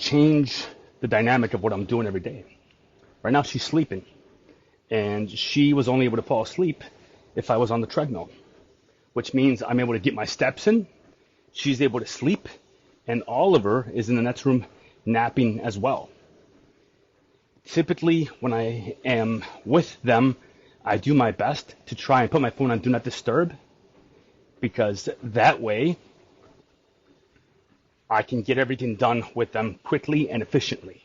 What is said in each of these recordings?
change the dynamic of what I'm doing every day. Right now she's sleeping, and she was only able to fall asleep if I was on the treadmill, which means I'm able to get my steps in, she's able to sleep, and Oliver is in the next room napping as well. Typically, when I am with them, I do my best to try and put my phone on Do Not Disturb, because that way I can get everything done with them quickly and efficiently.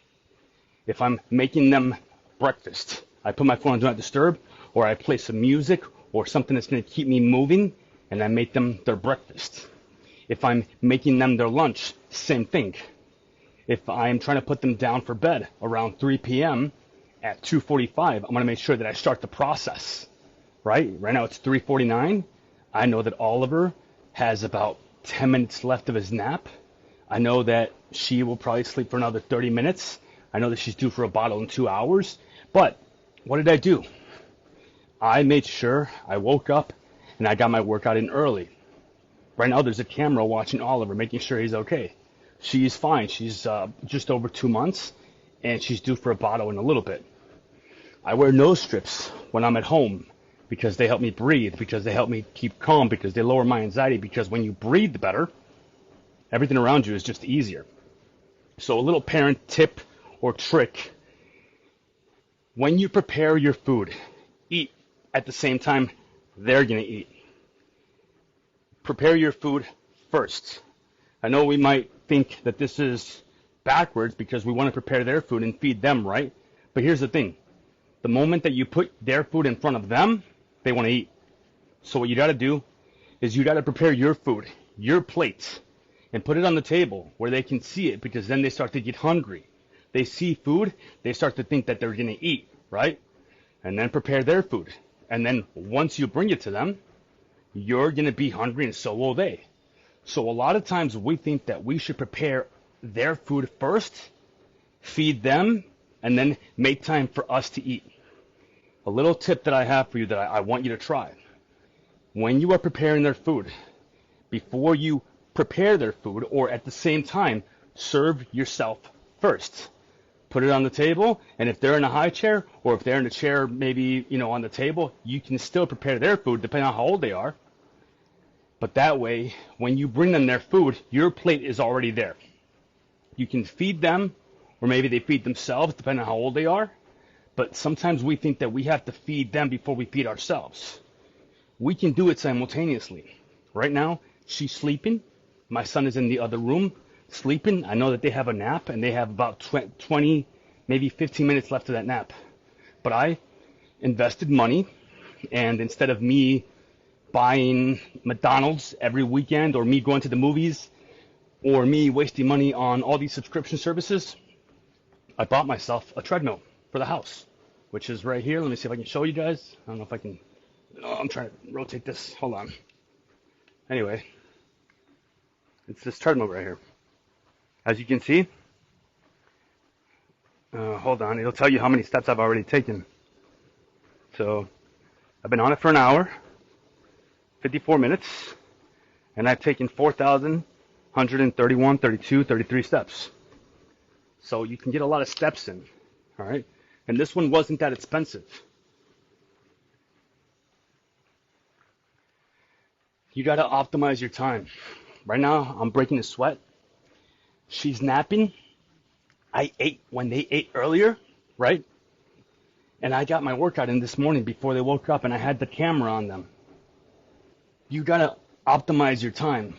If I'm making them breakfast, I put my phone on Do Not Disturb, or I play some music or something that's going to keep me moving, and I make them their breakfast. If I'm making them their lunch, same thing. If I'm trying to put them down for bed around 3 p.m. at 2:45, I'm going to make sure that I start the process, right? Right now it's 3:49. I know that Oliver has about 10 minutes left of his nap. I know that she will probably sleep for another 30 minutes. I know that she's due for a bottle in 2 hours. But what did I do? I made sure I woke up and I got my workout in early. Right now there's a camera watching Oliver, making sure he's okay. She's fine. She's just over 2 months, and she's due for a bottle in a little bit. I wear nose strips when I'm at home because they help me breathe, because they help me keep calm, because they lower my anxiety, because when you breathe better, everything around you is just easier. So a little parent tip or trick: when you prepare your food, eat at the same time they're going to eat. Prepare your food first. I know we might think that this is backwards because we want to prepare their food and feed them, right? But here's the thing. The moment that you put their food in front of them, they want to eat. So what you got to do is you got to prepare your food, your plate, and put it on the table where they can see it, because then they start to get hungry. They see food, they start to think that they're going to eat, right? And then prepare their food. And then once you bring it to them, you're going to be hungry, and so will they. So a lot of times we think that we should prepare their food first, feed them, and then make time for us to eat. A little tip that I have for you that I want you to try. When you are preparing their food, before you prepare their food, or at the same time, serve yourself first. Put it on the table, and if they're in a high chair, or if they're in a chair maybe, on the table, you can still prepare their food depending on how old they are. But that way, when you bring them their food, your plate is already there. You can feed them, or maybe they feed themselves, depending on how old they are. But sometimes we think that we have to feed them before we feed ourselves. We can do it simultaneously. Right now, she's sleeping. My son is in the other room sleeping. I know that they have a nap, and they have about 20, maybe 15 minutes left of that nap. But I invested money, and instead of me buying McDonald's every weekend, or me going to the movies, or me wasting money on all these subscription services, I bought myself a treadmill for the house, which is right here. Let me see if I can show you guys. I don't know if I can. Oh, I'm trying to rotate this. Hold on. Anyway, it's this treadmill right here. As you can see, hold on. It'll tell you how many steps I've already taken. So I've been on it for an hour, 54 minutes, and I've taken 4,131, 32, 33 steps. So you can get a lot of steps in, all right? And this one wasn't that expensive. You got to optimize your time. Right now, I'm breaking a sweat. She's napping. I ate when they ate earlier, right? And I got my workout in this morning before they woke up, and I had the camera on them. You got to optimize your time.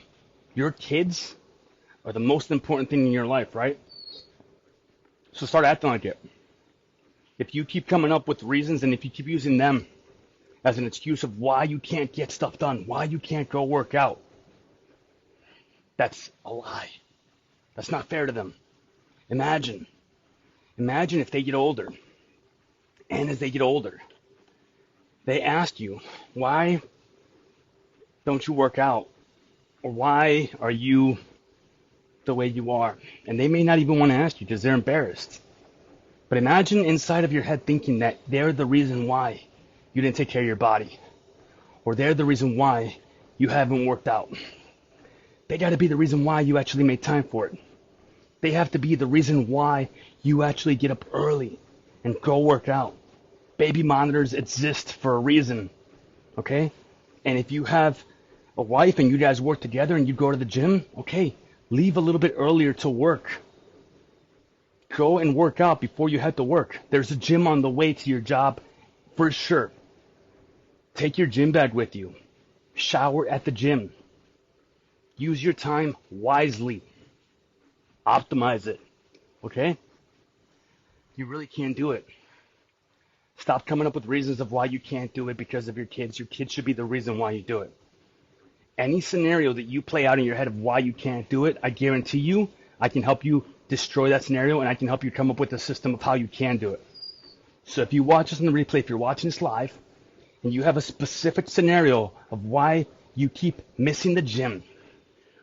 Your kids are the most important thing in your life, right? So start acting like it. If you keep coming up with reasons, and if you keep using them as an excuse of why you can't get stuff done, why you can't go work out, that's a lie. That's not fair to them. Imagine if they get older, and as they get older, they ask you, why don't you work out? Or why are you the way you are? And they may not even want to ask you because they're embarrassed. But imagine inside of your head thinking that they're the reason why you didn't take care of your body, or they're the reason why you haven't worked out. They got to be the reason why you actually made time for it. They have to be the reason why you actually get up early and go work out. Baby monitors exist for a reason, okay? And if you have a wife and you guys work together and you go to the gym, okay, leave a little bit earlier to work. Go and work out before you head to work. There's a gym on the way to your job for sure. Take your gym bag with you. Shower at the gym. Use your time wisely. Optimize it. Okay? You really can't do it. Stop coming up with reasons of why you can't do it because of your kids. Your kids should be the reason why you do it. Any scenario that you play out in your head of why you can't do it, I guarantee you, I can help you destroy that scenario and I can help you come up with a system of how you can do it. So if you watch this on the replay, if you're watching this live, and you have a specific scenario of why you keep missing the gym,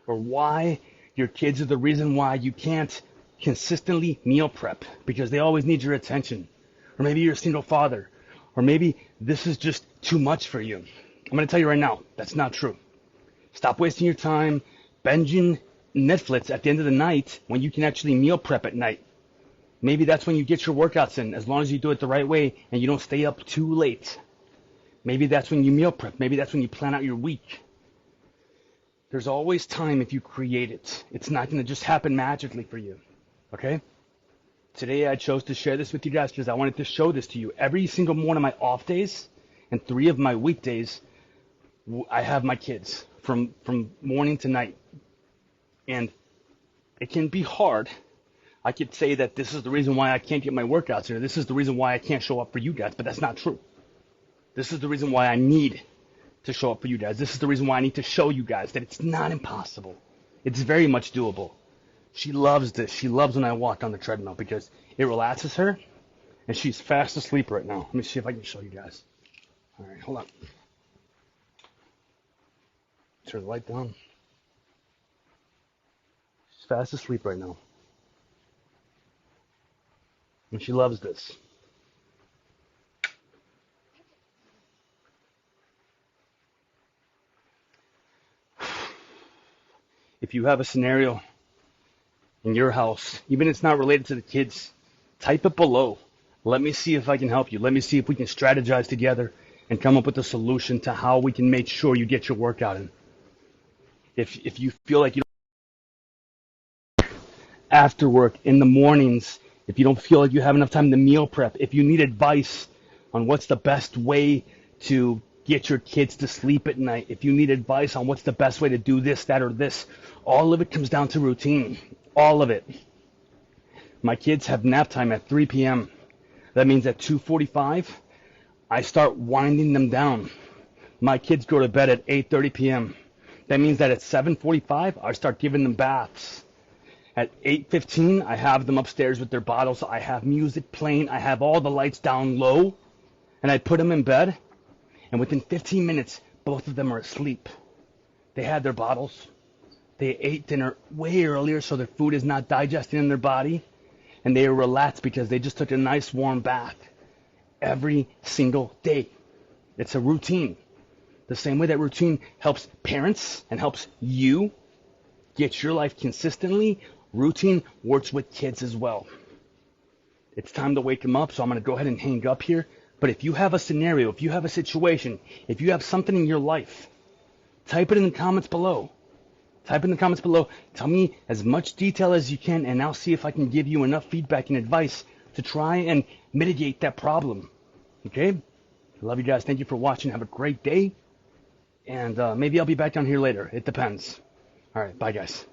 or why your kids are the reason why you can't consistently meal prep because they always need your attention, or maybe you're a single father, or maybe this is just too much for you, I'm going to tell you right now, that's not true. Stop wasting your time binging Netflix at the end of the night when you can actually meal prep at night. Maybe that's when you get your workouts in, as long as you do it the right way and you don't stay up too late. Maybe that's when you meal prep. Maybe that's when you plan out your week. There's always time if you create it. It's not going to just happen magically for you. Okay? Today I chose to share this with you guys because I wanted to show this to you. Every single one of my off days and 3 of my weekdays, I have my kids from morning to night. And it can be hard. I could say that this is the reason why I can't get my workouts in, or this is the reason why I can't show up for you guys, but that's not true. This is the reason why I need to show up for you guys. This is the reason why I need to show you guys that it's not impossible. It's very much doable. She loves this. She loves when I walk on the treadmill because it relaxes her, and she's fast asleep right now. Let me see if I can show you guys. All right, hold on. Turn the light down. She's fast asleep right now. And she loves this. If you have a scenario in your house, even if it's not related to the kids, type it below. Let me see if I can help you. Let me see if we can strategize together and come up with a solution to how we can make sure you get your workout in. If you feel like you don't after work, in the mornings, if you don't feel like you have enough time to meal prep, if you need advice on what's the best way to get your kids to sleep at night, if you need advice on what's the best way to do this, that, or this, all of it comes down to routine. All of it. My kids have nap time at 3 p.m. That means at 2:45, I start winding them down. My kids go to bed at 8:30 p.m. That means that at 7:45, I start giving them baths. At 8:15, I have them upstairs with their bottles. I have music playing. I have all the lights down low. And I put them in bed. And within 15 minutes, both of them are asleep. They had their bottles. They ate dinner way earlier so their food is not digesting in their body. And they are relaxed because they just took a nice warm bath every single day. It's a routine. The same way that routine helps parents and helps you get your life consistently, routine works with kids as well. It's time to wake them up, so I'm going to go ahead and hang up here. But if you have a scenario, if you have a situation, if you have something in your life, type it in the comments below. Type in the comments below. Tell me as much detail as you can, and I'll see if I can give you enough feedback and advice to try and mitigate that problem. Okay? I love you guys. Thank you for watching. Have a great day. And maybe I'll be back down here later. It depends. All right. Bye, guys.